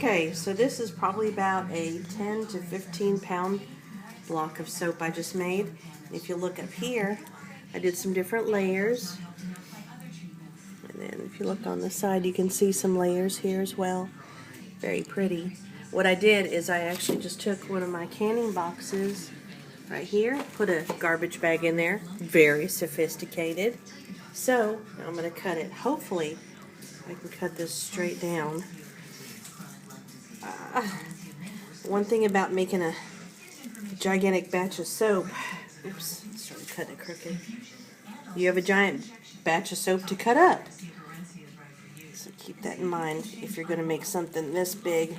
Okay, so this is probably about a 10 to 15 pound block of soap I just made. If you look up here, I did some different layers. And then if you look on the side, you can see some layers here as well. Very pretty. What I did is I actually just took one of my canning boxes right here, put a garbage bag in there. Very sophisticated. So, now I'm going to cut it. Hopefully, I can cut this straight down. One thing about making a gigantic batch of soap, oops, started cutting it crooked. You have a giant batch of soap to cut up. So keep that in mind if you're going to make something this big.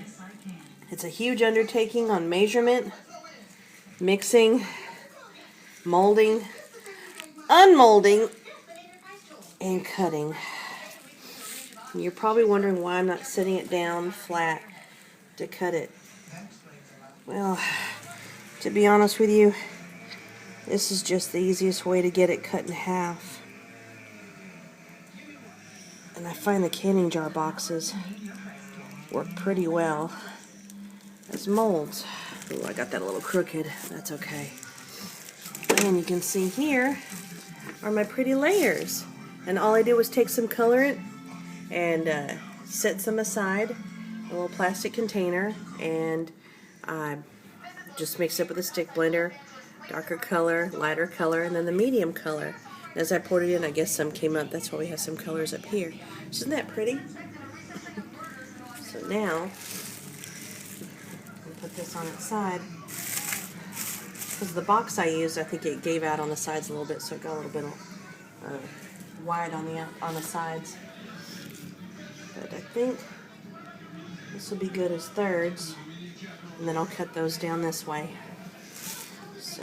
It's a huge undertaking on measurement, mixing, molding, unmolding, and cutting. And you're probably wondering why I'm not setting it down flat to cut it. Well, to be honest with you, this is just the easiest way to get it cut in half. And I find the canning jar boxes work pretty well as molds. Ooh, I got that a little crooked. That's okay. And you can see here are my pretty layers. And all I did was take some colorant and set some aside in a little plastic container, and I just mixed it with a stick blender, darker color, lighter color, and then the medium color. And as I poured it in, I guess some came up. That's why we have some colors up here. Isn't that pretty? So now, I'll put this on its side. Because the box I used, I think it gave out on the sides a little bit, so it got a little bit wide on the sides. But I think this will be good as thirds, and then I'll cut those down this way. So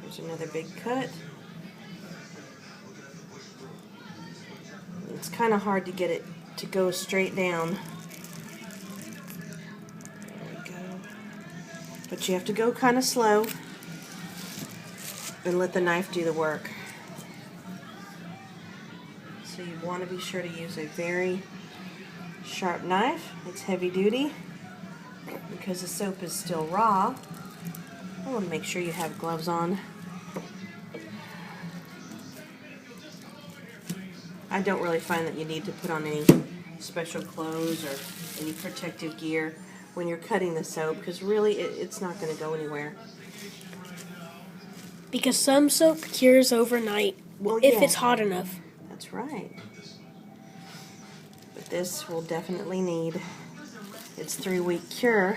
here's another big cut. It's kind of hard to get it to go straight down. There we go. But you have to go kind of slow and let the knife do the work. So you want to be sure to use a very sharp knife. It's heavy duty because the soap is still raw. I want to make sure you have gloves on. I don't really find that you need to put on any special clothes or any protective gear when you're cutting the soap, because really it's not going to go anywhere. Because some soap cures overnight if it's hot enough. That's right. But this will definitely need its 3-week cure,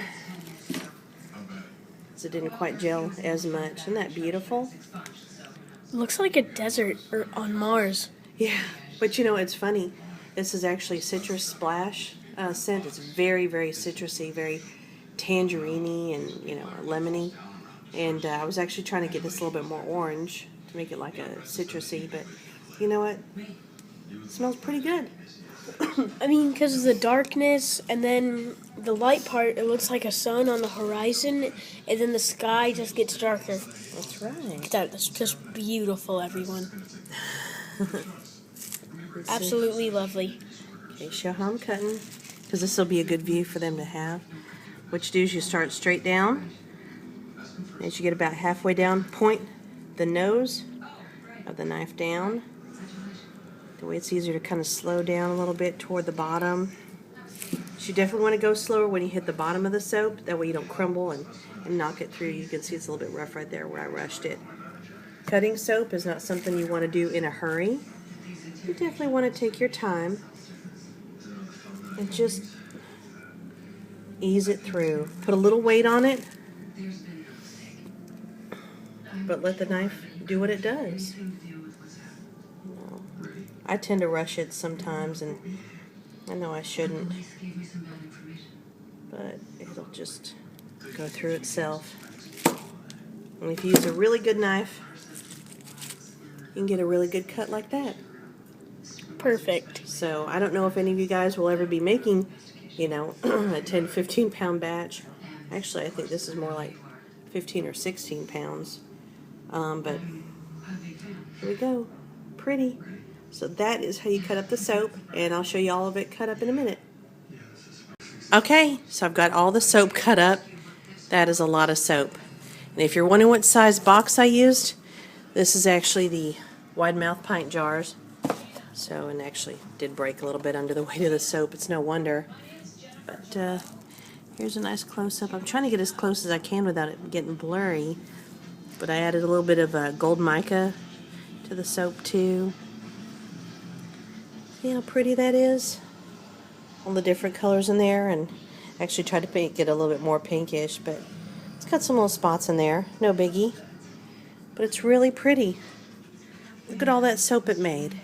because it didn't quite gel as much. Isn't that beautiful? It looks like a desert or on Mars. Yeah, but you know, it's funny. This is actually Citrus Splash scent. It's very, very citrusy, very tangerine-y and, you know, lemony. And I was actually trying to get this a little bit more orange to make it like a citrusy, but you know what? It smells pretty good. I mean, because of the darkness and then the light part, it looks like a sun on the horizon, and then the sky just gets darker. That's right. That's just beautiful, everyone. Absolutely lovely. Okay, show how I'm cutting, because this will be a good view for them to have. What you do is you start straight down. As you get about halfway down, point the nose of the knife down. The way it's easier to kind of slow down a little bit toward the bottom. You definitely want to go slower when you hit the bottom of the soap. That way you don't crumble and knock it through. You can see it's a little bit rough right there where I rushed it. Cutting soap is not something you want to do in a hurry. You definitely want to take your time and just ease it through. Put a little weight on it, but let the knife do what it does. I tend to rush it sometimes, and I know I shouldn't, but it'll just go through itself. And if you use a really good knife, you can get a really good cut like that. Perfect. So I don't know if any of you guys will ever be making, you know, a 10, 15 pound batch. Actually, I think this is more like 15 or 16 pounds. But here we go. Pretty. So that is how you cut up the soap, and I'll show you all of it cut up in a minute. Okay, so I've got all the soap cut up. That is a lot of soap. And if you're wondering what size box I used, this is actually the wide mouth pint jars. So, and actually did break a little bit under the weight of the soap. It's no wonder. But here's a nice close-up. I'm trying to get as close as I can without it getting blurry. But I added a little bit of gold mica to the soap too. See how pretty that is? All the different colors in there, and actually tried to make it a little bit more pinkish, but it's got some little spots in there. No biggie. But it's really pretty. Look at all that soap it made.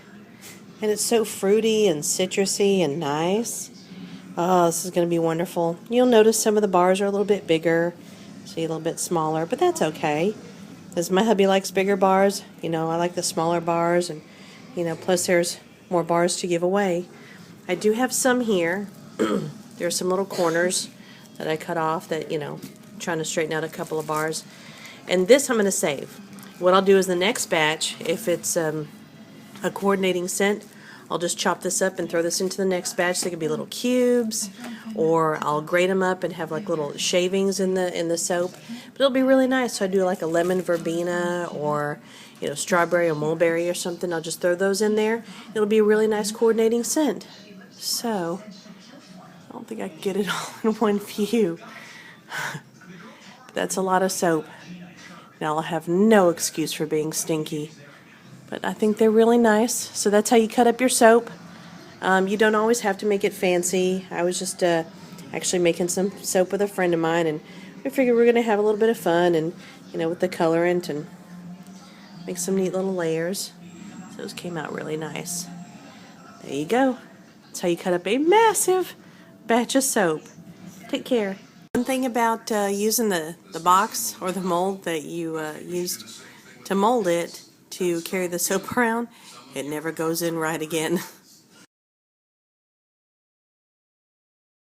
And it's so fruity and citrusy and nice. Oh, this is going to be wonderful. You'll notice some of the bars are a little bit bigger. See, a little bit smaller, but that's okay. As my hubby likes bigger bars, you know, I like the smaller bars, and, you know, plus there's more bars to give away. I do have some here. There are some little corners that I cut off that, you know, I'm trying to straighten out a couple of bars. And this I'm going to save. What I'll do is the next batch, if it's a coordinating scent, I'll just chop this up and throw this into the next batch. They could be little cubes, or I'll grate them up and have like little shavings in the soap. But it'll be really nice. So I do like a lemon verbena, or, you know, strawberry or mulberry or something. I'll just throw those in there. It'll be a really nice coordinating scent. So I don't think I can get it all in one view. But that's a lot of soap. Now I'll have no excuse for being stinky. But I think they're really nice. So that's how you cut up your soap. You don't always have to make it fancy. I was just actually making some soap with a friend of mine, and we figured we're going to have a little bit of fun, and, you know, with the colorant, and make some neat little layers. So those came out really nice. There you go. That's how you cut up a massive batch of soap. Take care. One thing about using the box or the mold that you used to mold it to carry the soap around, it never goes in right again.